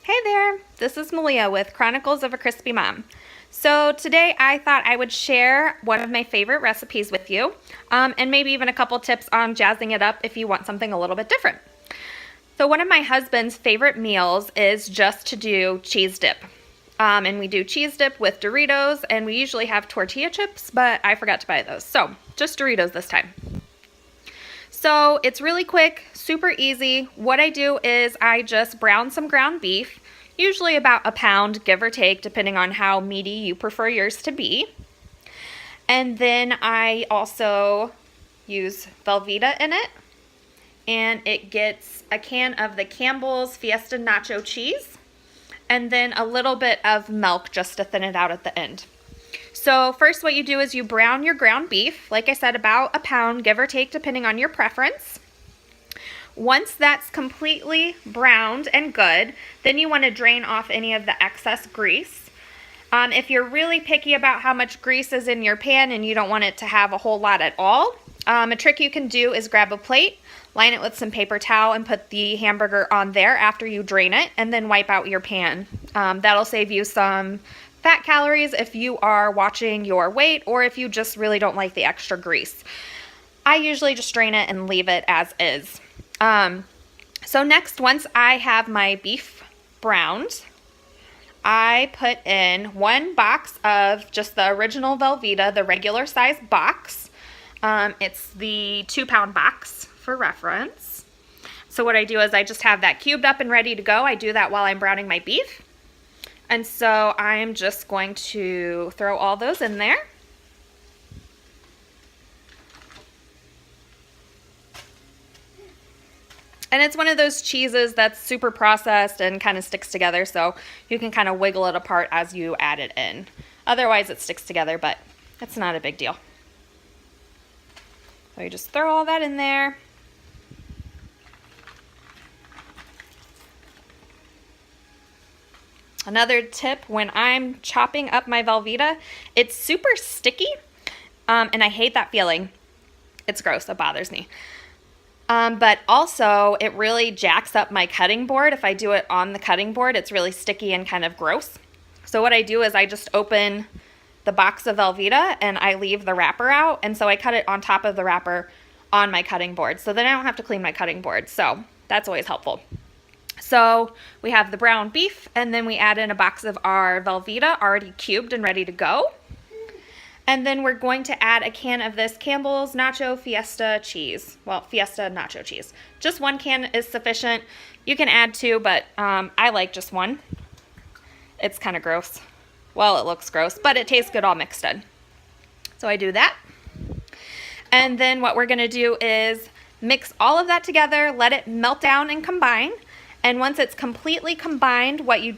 Hey there, this is Malia with Chronicles of a Crispy Mom. So today I thought I would share one of my favorite recipes with you, and maybe even a couple tips on jazzing it up if you want something a little bit different. So one of my husband's favorite meals is just to do cheese dip. And we do cheese dip with Doritos, and we usually have tortilla chips, but I forgot to buy those. So just Doritos this time. So it's really quick, super easy. What I do is I just brown some ground beef, usually about a pound, give or take, depending on how meaty you prefer yours to be. And then I also use Velveeta in it, and it gets a can of the Campbell's Fiesta Nacho Cheese, and then a little bit of milk just to thin it out at the end. So first what you do is you brown your ground beef, like I said, about a pound, give or take, depending on your preference. Once that's completely browned and good, then you want to drain off any of the excess grease. If you're really picky about how much grease is in your pan and you don't want it to have a whole lot at all, a trick you can do is grab a plate, line it with some paper towel, and put the hamburger on there after you drain it, and then wipe out your pan. That'll save you some fat calories if you are watching your weight or if you just really don't like the extra grease. I usually just drain it and leave it as is. So next, once I have my beef browned, I put in one box of just the original Velveeta, the regular size box. It's the 2-pound box for reference. So what I do is I just have that cubed up and ready to go. I do that while I'm browning my beef. And so I'm just going to throw all those in there. And it's one of those cheeses that's super processed and kind of sticks together, so you can kind of wiggle it apart as you add it in. Otherwise it sticks together, but it's not a big deal. So you just throw all that in there. Another tip, when I'm chopping up my Velveeta, it's super sticky, and I hate that feeling. It's gross, it bothers me. But also, it really jacks up my cutting board. If I do it on the cutting board, it's really sticky and kind of gross. So what I do is I just open the box of Velveeta and I leave the wrapper out, and so I cut it on top of the wrapper on my cutting board. So then I don't have to clean my cutting board, so that's always helpful. So we have the brown beef, and then we add in a box of our Velveeta already cubed and ready to go. And then we're going to add a can of this Campbell's Nacho Fiesta cheese. Well, Fiesta Nacho cheese. Just one can is sufficient. You can add 2, but I like just one. It's kind of gross. Well, it looks gross, but it tastes good all mixed in. So I do that. And then what we're going to do is mix all of that together, let it melt down and combine. And once it's completely combined, what you do